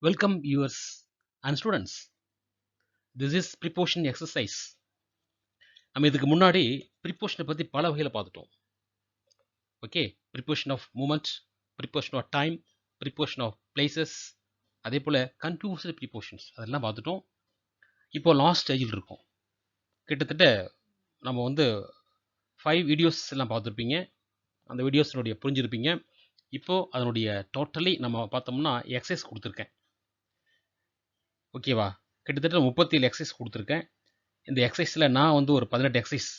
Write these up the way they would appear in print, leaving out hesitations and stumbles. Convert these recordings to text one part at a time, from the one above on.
Welcome viewers and students. This is preposition exercise. நம்ம இதுக்கு முன்னாடி preposition பத்தி பல வகையில பார்த்துட்டோம். Okay, preposition of moment, preposition of time, preposition of places, அதே போல confused prepositions அதெல்லாம் பார்த்துட்டோம். இப்போ லாஸ்ட் ஸ்டேஜில் இருக்கோம். கிட்டத்தட்ட நம்ம வந்து 5 வீடியோஸ் எல்லாம் பார்த்துருப்பீங்க. அந்த வீடியோஸினுடைய புரிஞ்சிருப்பீங்க. இப்போ அதனுடைய டோட்டலி நம்ம பார்த்தோம்னா எக்ஸசைஸ் கொடுத்துருக்கேன். ஓகேவா, கிட்டத்தட்ட 37 எக்ஸசைஸ் கொடுத்துருக்கேன். இந்த எக்ஸசைஸில் நான் வந்து ஒரு 18 எக்ஸசைஸ்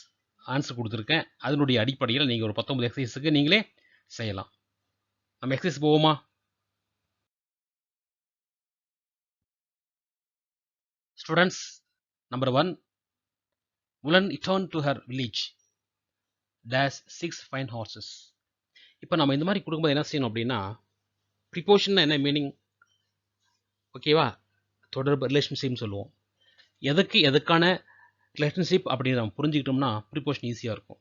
ஆன்சர் கொடுத்துருக்கேன். அதனுடைய அடிப்படையில் நீங்கள் ஒரு 19 எக்ஸசைஸுக்கு நீங்களே செய்யலாம். நம்ம எக்ஸசைஸ் போவோமா? Students, number 1, Mulan returned to her village dash 6 fine horses. இப்போ நம்ம இந்த மாதிரி கொடுக்கும்போது என்ன செய்யணும் அப்படின்னா, ப்ரிப்போஷன் என்ன மீனிங்? ஓகேவா, தொடர்பு ரிலேஷன்ஷிப்னு சொல்லுவோம். எதுக்கான ரிலேஷன்ஷிப் அப்படின்னு நம்ம புரிஞ்சுக்கிட்டோம்னா ப்ரிப்போஷன் ஈஸியாக இருக்கும்.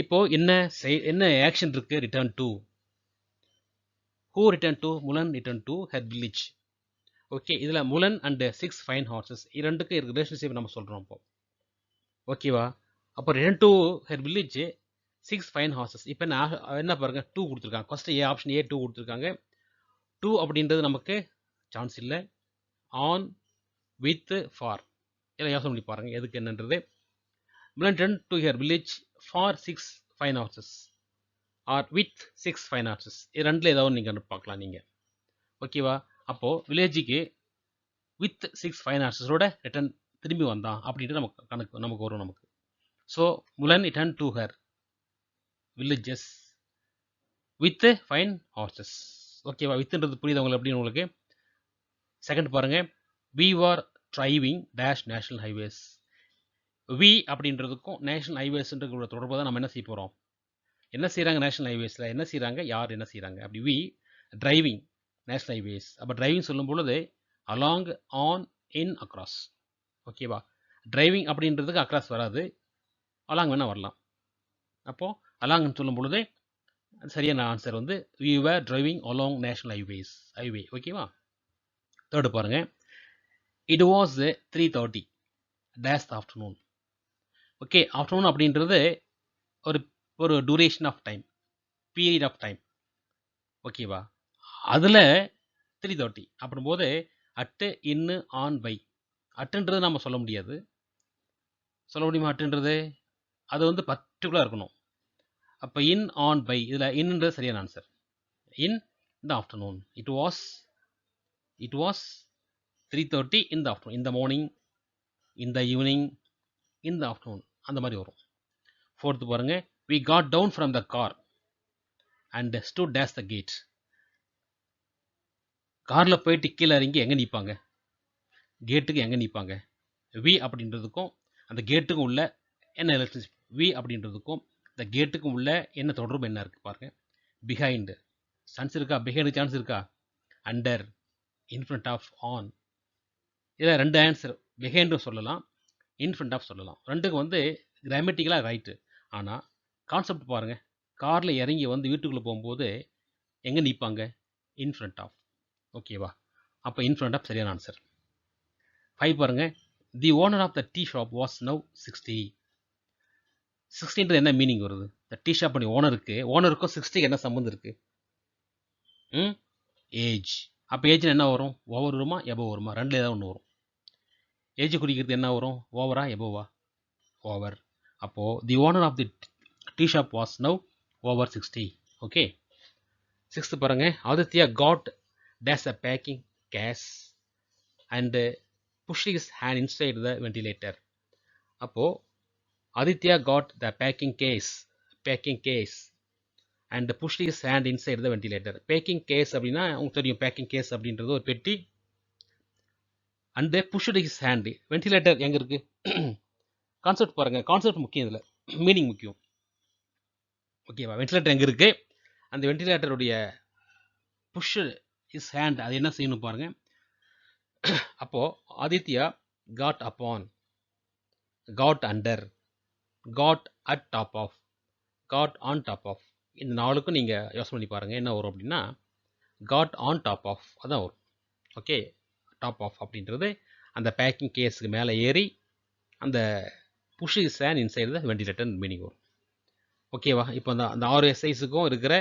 இப்போ என்ன ஆக்ஷன் இருக்கு? Return to. Who return to? முலன் return to her village. Okay, இதில் முலன் அண்ட் 6 ஃபைன் ஹார்சஸ் இரண்டுக்கு ரிலேஷன்ஷிப் நம்ம சொல்கிறோம். இப்போ ஓகேவா, அப்போ return to her village 6 fine horses. இப்போ என்ன பாருங்க, 2 கொடுத்துருக்காங்க. ஃபர்ஸ்ட் ஆப்ஷன் ஏ 2 கொடுத்துருக்காங்க. 2 அப்படின்றது நமக்கு சான்ஸ் இல்லை. ஆன், வித், ஃபார் எல்லாம் யோசனை பண்ணி பாருங்க எதுக்கு என்னன்றது. Mulan return to her village for 6 fine horses or with 6 fine horses. இது ரெண்டில் ஏதாவது நீங்கள் பார்க்கலாம் நீங்கள். ஓகேவா, அப்போது வில்லேஜுக்கு வித் 6 ஃபைன் ஹார்சஸோட ரிட்டர்ன் திரும்பி வந்தான் அப்படின்ட்டு நமக்கு வரும் நமக்கு. So Mulan return to her villages with fine horses. ஓகேவா, வித்துன்றது புரியுது உங்களுக்கு அப்படின்னு உங்களுக்கு. செகண்ட் பாருங்க, we are driving dash national highways. We அப்படின்றதுக்கும் நேஷனல் ஹைவேஸ்ன்ற தொடர்பு தான் நம்ம என்ன செய்ய போகிறோம். என்ன செய்கிறாங்க நேஷனல் ஹைவேஸில்? என்ன செய்கிறாங்க? யார் என்ன செய்கிறாங்க? அப்படி வி டிரைவிங் நேஷனல் ஹைவேஸ். அப்போ டிரைவிங் சொல்லும் பொழுது அலாங், ஆன், இன், அக்ராஸ். ஓகேவா, டிரைவிங் அப்படின்றதுக்கு அக்ராஸ் வராது, அலாங் வேணால் வரலாம். அப்போது அலாங்னு சொல்லும் பொழுது சரியான ஆன்சர் வந்து we were driving along national highway. ஓகேவா. தேர்டு பாருங்க, it was 3:30 dash afternoon. Okay, afternoon அப்படின்றது ஒரு duration of time, period of time. ஓகேவா, அதில் 3:30 அப்படின்போது அட்டு, இன்னு, ஆன், பை. அட்டுன்றது நம்ம சொல்ல முடியாது. சொல்ல முடியுமா அட்டுன்றது? அது வந்து பர்டிகுலராக இருக்கணும். அப்போ இன், ஆன், பை, இதில் இன்னுன்றது சரியான answer. In the afternoon. It was 3:30 in the afternoon. இந்த மார்னிங், இந்த ஈவினிங், இந்த ஆஃப்டர்நூன் அந்த மாதிரி வரும். ஃபோர்த்து பாருங்க, we got down from the car and stood dash the gate. காரில் போயிட்டு கீழே இறங்கி எங்கே நிற்பாங்க? கேட்டுக்கு எங்கே நிற்பாங்க? வி அப்படின்றதுக்கும் அந்த கேட்டுக்கும் உள்ள என்ன ரிலேஷன்ஷிப்? வி அப்படின்றதுக்கும் இந்த கேட்டுக்கும் உள்ள என்ன தொடர்பு என்ன இருக்குது பாருங்க. பிஹைண்டு சான்ஸ் இருக்கா? பிஹைண்டு சான்ஸ் இருக்கா? Under, in front of, on. இதில் ரெண்டு ஆன்சர், பிஹைண்டும் சொல்லலாம், இன்ஃப்ரண்ட் ஆஃப் சொல்லலாம். ரெண்டுக்கும் வந்து கிராமட்டிக்கலாக ரைட்டு. ஆனால் கான்செப்ட் பாருங்கள், காரில் இறங்கி வந்து வீட்டுக்குள்ளே போகும்போது எங்கே நிற்பாங்க? In front of. ஓகேவா, அப்போ இன்ஃப்ரண்ட் ஆஃப் சரியான ஆன்சர். 5 பாருங்க, the owner of the tea shop was now 60. 60ன்றது என்ன மீனிங் வருது? த டீ ஷாப் பண்ணி ஓனருக்கும் 60க்கு என்ன சம்மந்தம் இருக்கு? ஏஜ். அப்போ ஏஜ்னு என்ன வரும்? ஓவர் வருமா, எபோவ் வருமா? ரெண்டில் ஏதாவது ஒன்று வரும். ஏஜ் குறிக்கிறது என்ன வரும்? ஓவரா, எபோவா? ஓவர். அப்போது the owner of the tea shop was now over 60. Okay. 6th பாருங்க, Aditya got dash a packing case and pushed his hand inside the ventilator. அப்போது Aditya got the packing case and pushed his hand inside the ventilator. Packing case அப்படின்னா உங்களுக்கு தெரியும், packing case அப்படின்றது ஒரு பெட்டி. And pushed his hand, ventilator எங்கே இருக்குது? Concept பாருங்கள், கான்செப்ட் முக்கியம், இதில் மீனிங் முக்கியம். ஓகேவா, வென்டிலேட்டர் எங்கே இருக்குது? அந்த வென்டிலேட்டருடைய புஷ் இஸ் ஹேண்ட், அது என்ன செய்யணும் பாருங்கள். அப்போது Aditya got upon, got under, got at top of, got on top of. இந்த நாளுக்கும் நீங்கள் யோசனை பண்ணி பாருங்கள் என்ன வரும் அப்படின்னா காட் ஆன் டாப் ஆஃப் அதான் வரும். ஓகே, டாப் ஆஃப் அப்படின்றது அந்த பேக்கிங் கேஸுக்கு மேலே ஏறி அந்த push is fan inside the ventilator meaning வரும். ஓகேவா? இப்போ அந்த 6 எஸ்ஐஸுக்கும் இருக்கிற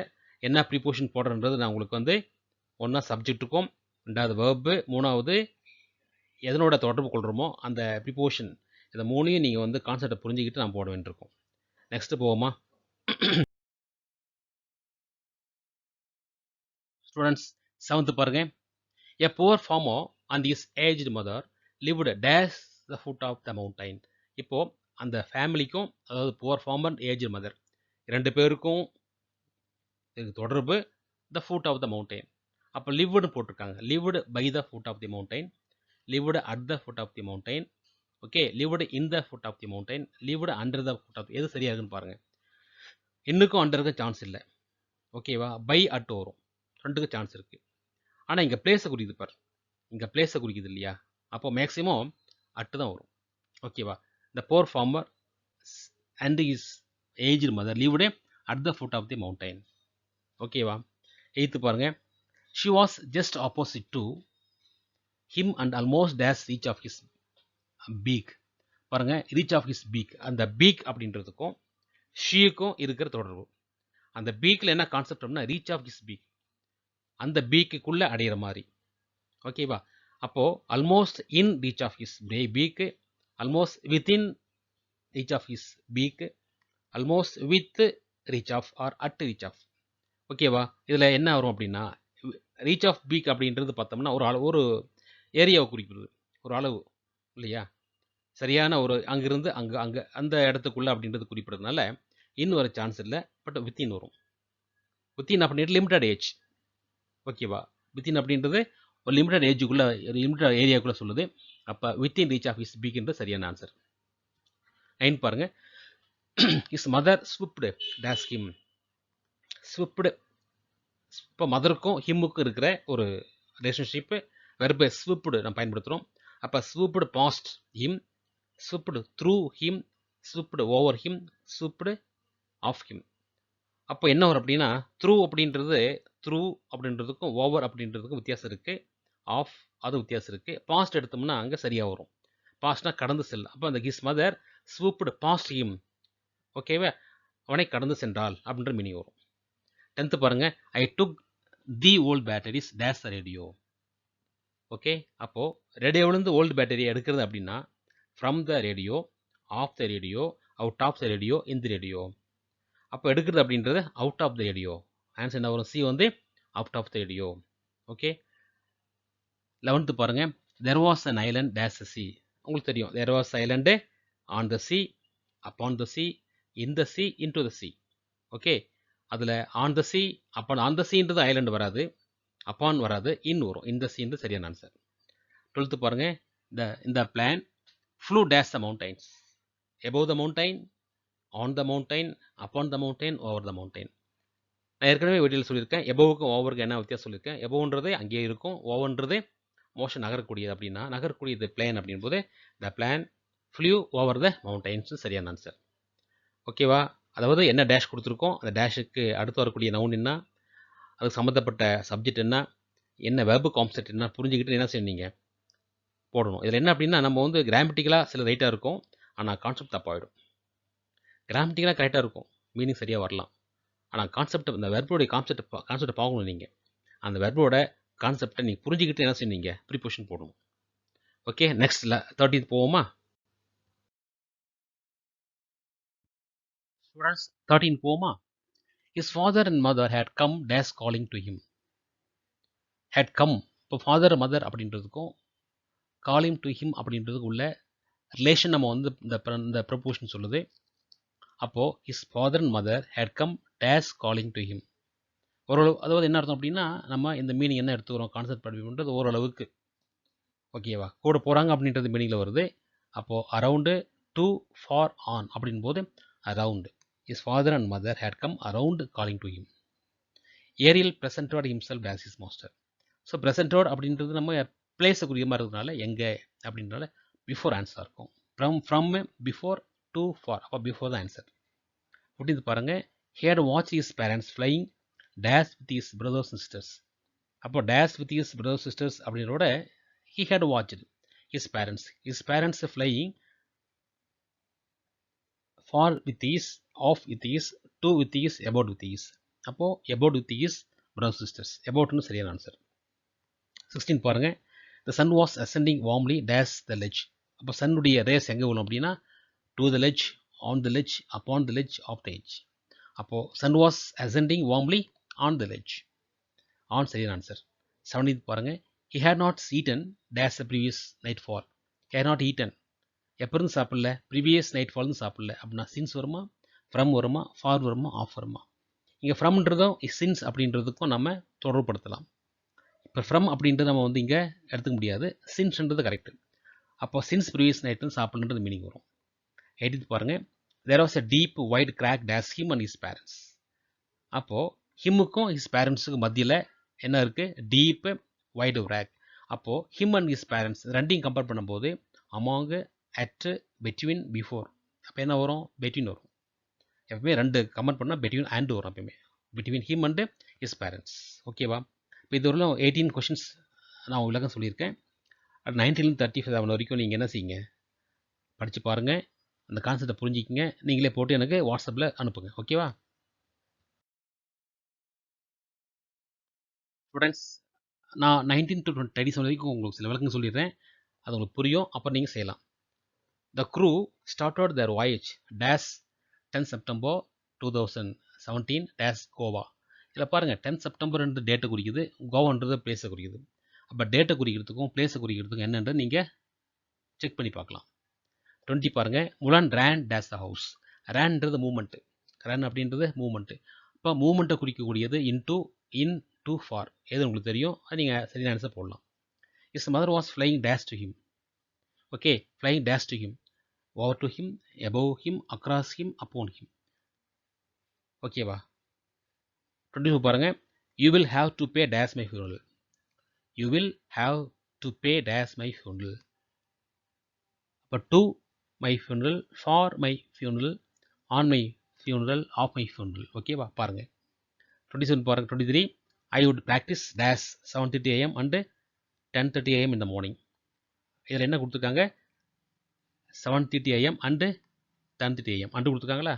என்ன ப்ரீபோஷன் போடுறன்றது நான் உங்களுக்கு வந்து ஒன்றா சப்ஜெக்ட்டுக்கும், 2வது வேர்பு, 3வது எதனோட தொடர்பு கொள்கிறோமோ அந்த ப்ரிப்போஷன், இந்த 3ஐயும் நீங்கள் வந்து கான்செப்டை புரிஞ்சுக்கிட்டு நான் போட வேண்டியிருக்கும். நெக்ஸ்ட்டு போவோமா? ஸ்டூடெண்ட்ஸ் 7th பாருங்க. A poor farmer and his aged mother lived dash the foot of the mountain. இப்போ அந்த ஃபேமிலிக்கும், அதாவது புவர் ஃபார்மர் ஏஜ் மதர், 2 பேருக்கும் தொடர்பு the foot of the mountain. அப்போ லிவ்டு போட்டிருக்காங்க. Lived by the foot of the mountain, lived at the foot of the mountain, okay, lived in the foot of the mountain, lived under the foot of, எது சரியா இருக்குன்னு பாருங்க. இன்னுக்கும் அண்டருக்கு chance இல்லை. ஓகேவா? By at வரும், 2க்கு chance இருக்கு. ஆனால் இங்கே பிளேஸை குறிக்குது பார், இங்கே பிளேஸை குறிக்குது இல்லையா? அப்போ மேக்ஸிமம் அட்டு தான் வரும். ஓகேவா? The poor farmer and is aged mother lived at the foot of the mountain. ஓகேவா? 8th பாருங்க. She was just opposite to him and almost dash reach of his peak. பாருங்க, ரீச் ஆஃப் ஹிஸ் பீக், அந்த peak அப்படின்றதுக்கும் ஷீக்கும் இருக்கிற தொடர்பு. அந்த பீக்கில் என்ன கான்செப்ட் அப்படின்னா ரீச் ஆஃப் ஹிஸ் பீக், அந்த பீக்குக்குள்ள அடையிற மாதிரி. ஓகேவா? அப்போ almost in reach of his peak, almost within reach of his peak, almost with reach of or at reach of. ஓகேவா? இதில் என்ன வரும் அப்படின்னா ரீச் ஆஃப் பீக் அப்படின்றது பார்த்தோம்னா ஒரு ஏரியாவை குறிப்பிடுது, ஒரு அளவு இல்லையா? சரியான ஒரு அங்கிருந்து அங்கே அங்கே அந்த இடத்துக்குள்ள அப்படின்றது குறிப்பிடுறதுனால இன்னும் வர சான்ஸ் இல்லை, பட் வித்தின் வரும். வித்தின் அப்படின்றது லிமிட்டட் ஏஜ். ஓகேவா? வித்தின் அப்படின்றது ஒரு லிமிட்டட் ஏஜுக்குள்ள, ஒரு லிமிட்டட் ஏரியாக்குள்ளே சொல்லுது. அப்போ வித்தின் ரீச் ஆஃப் ஹிஸ் பீக்ன்றது சரியான ஆன்சர். 9 பாருங்க. Is mother swept dash him. Swept, இப்போ மதருக்கும் ஹிம்முக்கும் இருக்கிற ஒரு ரிலேஷன்ஷிப்பு வெர்பை ஸ்விப்டு நம்ம பயன்படுத்துகிறோம். அப்போ swept past him, swept through him, swept over him, swept off him. அப்போ என்ன வரும் அப்படின்னா த்ரூ அப்படின்றதுக்கும் ஓவர் அப்படின்றதுக்கும் வித்தியாசம் இருக்குது. ஆஃப் அது வித்தியாசம் இருக்குது. பாஸ்ட் எடுத்தோம்னா அங்கே சரியாக வரும். பாஸ்ட்னா கடந்து செல். அப்போ அந்த his mother swept past him. ஓகேவா? அவனை கடந்து சென்றால் அப்படின்ற மீனிங் வரும். 10th பாருங்க. I took the old batteries dash the radio. Okay, அப்போது ரேடியோவிலேருந்து ஓல்டு பேட்டரியை எடுக்கிறது அப்படின்னா from the radio, off the radio, out of the radio, in the radio. அப்போ எடுக்கிறது அப்படின்றது out of the radio. Answer என்ன வரும்? சி வந்து out of the radio. Okay, 11th பாருங்க. There was an island days the sea. உங்களுக்கு தெரியும், there was island on the sea, upon the sea, in the sea, into the sea. Okay, அதில் on the sea, upon, on the சின்றது island வராது, upon வராது, in வரும். இந்த சின்றது சரியான answer. 12th பாருங்க. இந்த plane flew dash the mountains. Above the mountain, on the mountain, upon the mountain, over the mountain. நான் ஏற்கனவே வீடியோவில் சொல்லியிருக்கேன், எபோவுக்கும் ஓவருக்கு என்ன வித்தியாசம் சொல்லியிருக்கேன். எபோன்றது அங்கேயே இருக்கும், ஓவன்றது மோஷன் நகரக்கூடியது. அப்படின்னா நகரக்கூடியது பிளேன் அப்படின்போது the plane flew over the mountains சரியான ஆன்சர். ஓகேவா? அதாவது என்ன டேஷ் கொடுத்துருக்கோம், அந்த டேஷுக்கு அடுத்து வரக்கூடிய நவுன் என்ன, அதுக்கு சம்மந்தப்பட்ட சப்ஜெக்ட் என்ன வெர்பு கான்செப்ட் என்ன புரிஞ்சுக்கிட்டு என்ன செய்யணும் போடணும். இதில் என்ன அப்படின்னா நம்ம வந்து கிராமட்டிக்கலாக சில ரைட்டாக இருக்கும், ஆனால் கான்செப்ட் தப்பாகிடும். கிராமட்டிக்கலாக கரெக்டாக இருக்கும், மீனிங் சரியாக வரலாம், ஆனால் கான்செப்ட், இந்த வெர்போடைய கான்செப்டை பார்க்கணும். நீங்கள் அந்த வெர்போட கான்செப்டை நீங்கள் புரிஞ்சுக்கிட்டு என்ன செய்யணும், ப்ரீபோஷன் போடணும். ஓகே, நெக்ஸ்ட்டில் 13th போவோமா? ஸ்டூடெண்ட்ஸ் 13 போவோமா? His father and mother had come dash calling to him. Had come, இப்போ ஃபாதர் மதர் அப்படின்றதுக்கும் காலிங் டு ஹிம் அப்படின்றதுக்கு உள்ள ரிலேஷன் நம்ம வந்து இந்த ப்ரொபோஷன் சொல்லுது. அப்போது his father and mother had come dash calling to him. ஓரளவு, அதாவது என்ன அர்த்தம் அப்படின்னா நம்ம இந்த மீனிங் என்ன எடுத்துக்கிறோம், கான்செப்ட் படிப்புன்றது ஓரளவுக்கு ஓகேவா, கூட போகிறாங்க அப்படின்றது மீனிங்கில் வருது. அப்போது அரவுண்டு, டு, ஃபார், ஆன் அப்படின் போது around. His father and mother had come around calling to him. Ariel presented himself as his master. So presented அப்படின்றது நம்ம பிளேஸை குறிய மாதிரி இருக்கிறதுனால எங்கே அப்படின்றனால பிஃபோர் ஆன்சராக இருக்கும். ஃப்ரம் பிஃபோர், டு, ஃபார், அப்போ பிஃபோர் தான் ஆன்சர். அப்படின்னு பாருங்கள். Had watch his parents flying dash with his brothers sisters. அப்போ dash with his brothers sisters அப்படின்றோட he had watched his parents flying far with ease, off with ease, to with ease, about with ease. அப்போ about with ease brothers sisters. aboutனு சரியான answer. 16 பாருங்க. The sun was ascending warmly dash the ledge. அப்போ சன்னுடைய race எங்கே விழும் அப்படின்னா to the ledge, on the ledge, upon the ledge, of the edge. அப்போ sun was ascending warmly on the ledge. on சரியான answer. 17 பாருங்க. He had not eaten dash the previous nightfall. He had not eaten. எப்போ இருந்து சாப்பிடல previous night ஃபால்னு சாப்பிடல அப்படின்னா since வருமா from வருமா ஃபார் வருமா ஆஃப் வருமா இங்கே ஃப்ரம்ன்றதும் சின்ஸ் அப்படின்றதுக்கும் நம்ம தொடர்புபடுத்தலாம் இப்போ ஃப்ரம் அப்படின்றது நம்ம வந்து இங்கே எடுத்துக்க முடியாது சின்ஸ்ன்றது கரெக்டு அப்போ சின்ஸ் ப்ரீவியஸ் நைட்னு சாப்பிடணுன்றது மீனிங் வரும் எடுத்து பாருங்கள் there was a deep wide crack dash him and his parents அப்போது ஹிம்முக்கும் ஹிஸ் பேரண்ட்ஸுக்கும் மத்தியில் என்ன இருக்குது டீப்பு வைடு கிராக் அப்போது ஹிம் அண்ட் ஹிஸ் பேரண்ட்ஸ் ரெண்டையும் கம்பேர் பண்ணும்போது அமாங் at, between, before அப்போ என்ன வரும் between வரும் எப்பவுமே ரெண்டு கமெண்ட் பண்ணால் between and வரும் எப்பவுமே between him and his parents ஓகேவா இப்போ இது வரலாம் 18 கொஷின்ஸ் நான் விளக்கம் சொல்லியிருக்கேன் 1937 வரைக்கும் நீங்கள் என்ன செய்யுங்க படித்து பாருங்கள் அந்த கான்செப்டை புரிஞ்சிக்கிங்க நீங்களே போட்டு எனக்கு வாட்ஸ்அப்பில் அனுப்புங்க ஓகேவா ஸ்டூடெண்ட்ஸ் நான் 19 to 27 வரைக்கும் உங்களுக்கு சில விளக்கம் சொல்லிடுறேன் அது உங்களுக்கு புரியும் அப்புறம் நீங்கள் செய்யலாம் The crew started their voyage dash 10 September 2017 dash Goa. இதில் பாருங்கள் 10 செப்டம்பர்ன்றது டேட்டை குறிக்குது கோவான்றது பிளேஸை குறிக்குது அப்போ டேட்டை குறிக்கிறதுக்கும் பிளேஸை குறிக்கிறதுக்கும் என்னன்றது நீங்கள் செக் பண்ணி பார்க்கலாம் 20 பாருங்கள் முலான் ரேன் டேஷ் த ஹவுஸ் ரேன்ன்றது மூமெண்ட்டு ரேன் அப்படின்றது மூமெண்ட்டு இப்போ மூமெண்ட்டை குறிக்கக்கூடியது இன் டு ஃபார் எது உங்களுக்கு தெரியும் அது நீங்கள் சரியான ஆன்சர் போடலாம் is mother was flying dash to him okay flying dash to him over to him, above him, across him, upon him. ஓகேவா 22 பாருங்க you will have to pay dash my funeral. You will have to pay dash my funeral. அப்போ to my funeral, for my funeral, on my funeral, of my funeral. ஓகேவா பாருங்க 27 பாருங்க 23 I would practice dash 7:30 AM and 10:30 AM in the morning. இதில் என்ன கொடுத்துருக்காங்க 7:30 AM and 10:30 AM and கொடுத்துருக்காங்களா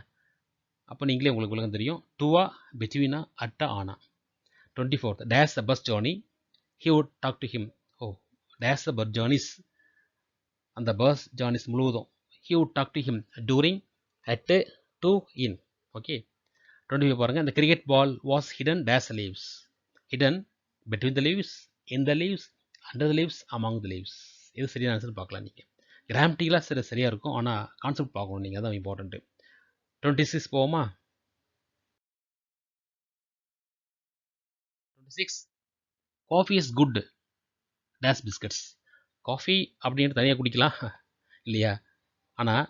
அப்போ நீங்களே உங்களுக்கு விளக்கம் தெரியும் டூவா பெட்வீனா அட்டா ஆனா 24th dash the bus journey he would talk to him dash the bus journeys அந்த பஸ் ஜேர்னிஸ் முழுவதும் he would talk to him during at to in okay 25 பாருங்கள் இந்த cricket ball was hidden dash leaves hidden between the leaves in the leaves under the leaves among the leaves இது சரியான answer பார்க்கலாம் நீங்கள் கிராமட்டிக்கலாக சரியாக இருக்கும் ஆனால் கான்செப்ட் பார்க்கணும் நீங்கள் அதான் இம்பார்ட்டண்ட்டு 26 போவோமா 26 coffee is good dash biscuits coffee அப்படின்ட்டு தனியாக குடிக்கலாம் இல்லையா ஆனால்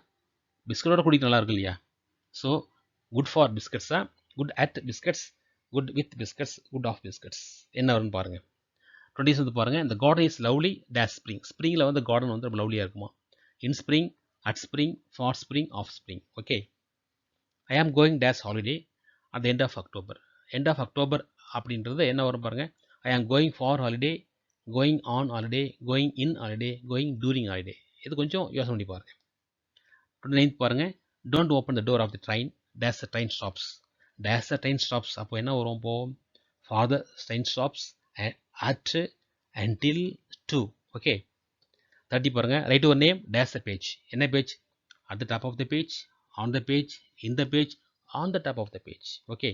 பிஸ்கட்டோட குடிக்க நல்லா இருக்கும் இல்லையா ஸோ குட் ஃபார் பிஸ்கட்ஸா good at biscuits good with biscuits good of biscuits என்ன வரும்னு பாருங்கள் 26 வந்து பாருங்கள் இந்த garden is lovely dash spring ஸ்ப்ரிங்கில் வந்து கார்டன் வந்து ரொம்ப லவ்லியாக இருக்குமா in spring, at spring, for spring, of spring. Okay. I am going dash holiday at the end of October. End of October அப்படின்றது என்ன வரும் பாருங்க I am going for holiday, going on holiday, going in holiday, going during holiday. இது கொஞ்சம் யோசனை பண்ணி பாருங்க 29th பாருங்க don't open the door of the train dash the train stops. Dash the train stops அப்போ என்ன வரும் இப்போ for the train stops at until to. Okay. 30 பாருங்க write your name dash the page என்ன page at the top of the page on the page in the page on the top of the page okay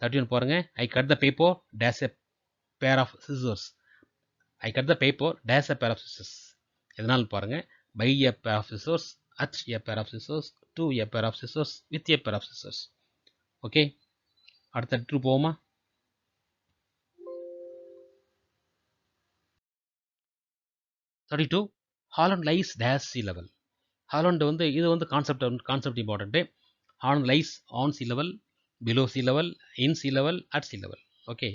31 பாருங்க I cut the paper dash a pair of scissors I cut the paper dash a pair of scissors எதனால் பாருங்க by a pair of scissors at a pair of scissors to a pair of scissors with a pair of scissors okay அடுத்த 32 போவோமா 32 Holland lies dash sea level Holland வந்து இது வந்து concept important Holland lies on sea level below sea level in sea level at sea level okay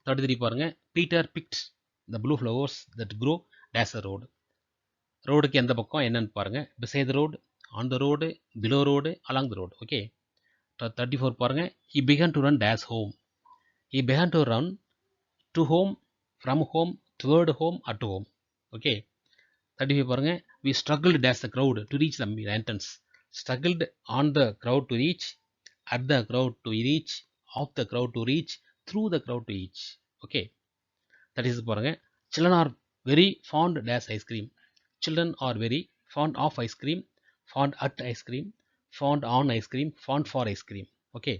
33 பாருங்க Peter picked the blue flowers that grow dash a road ரோடுக்கு எந்த பக்கம் என்னன்னு பாருங்க beside the road on the road below road along the road okay 34 பாருங்க he began to run dash home he began to run to home from home, toward home, at home. Okay. 35 பாருங்க. We struggled as the crowd to reach the entrance. Struggled on the crowd to reach, at the crowd to reach, of the crowd to reach, through the crowd to reach. Okay. 36 பாருங்க. Children are very fond dash ice cream. Children are very fond of ice cream, fond at ice cream, fond on ice cream, fond for ice cream. Okay.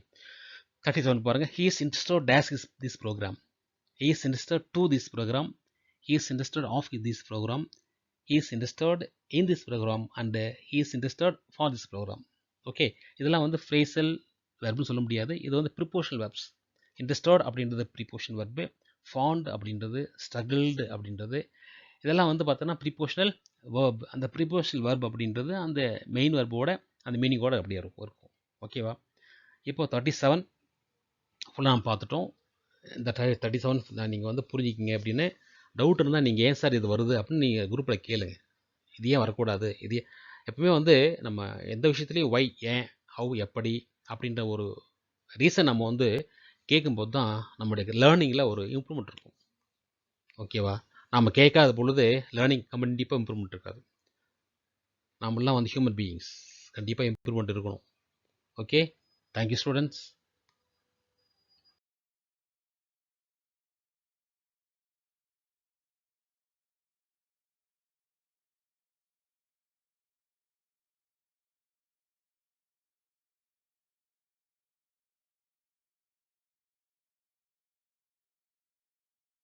37 பாருங்க. He is interested dash is this program. He is interested to this program. He is interested of this program. He is interested in this program and he is interested for this program. Okay. இதெல்லாம் வந்து phrasal verbனு சொல்ல முடியாது. இது வந்து prepositional verbs. Interested அப்படின்றது prepositional verb. Fond அப்படின்றது, struggled அப்படின்றது, இதெல்லாம் வந்து பார்த்தோன்னா ப்ரீபோஷனல் வேர்ப். அந்த ப்ரீபோஷனல் வேர்ப் அப்படின்றது அந்த மெயின் வேர்போட அந்த மீனிங்கோட அப்படியே இருக்கும். ஓகேவா? இப்போ 37 ஃபுல்லாக நம்ம பார்த்துட்டோம். இந்த 37 நீங்கள் வந்து புரிஞ்சிக்கிங்க அப்படின்னு டவுட் இருந்தால் நீங்கள் ஏன் சார் இது வருது அப்படின்னு நீங்கள் குரூப்பில் கேளுங்க. இது ஏன் வரக்கூடாது, இது எப்பவுமே வந்து நம்ம எந்த விஷயத்துலையும் ஒய், ஏன், ஹவு, எப்படி அப்படின்ற ஒரு ரீசன் நம்ம வந்து கேட்கும்போது தான் நம்மளுடைய லேர்னிங்கில் ஒரு இம்ப்ரூவ்மெண்ட் இருக்கும். ஓகேவா? நம்ம கேட்காத பொழுது லேர்னிங் கண்டிப்பாக இம்ப்ரூவ்மெண்ட் இருக்காது. நம்மளாம் வந்து ஹியூமன் பீயிங்ஸ், கண்டிப்பாக இம்ப்ரூவ்மெண்ட் இருக்கணும். ஓகே. Thank you students.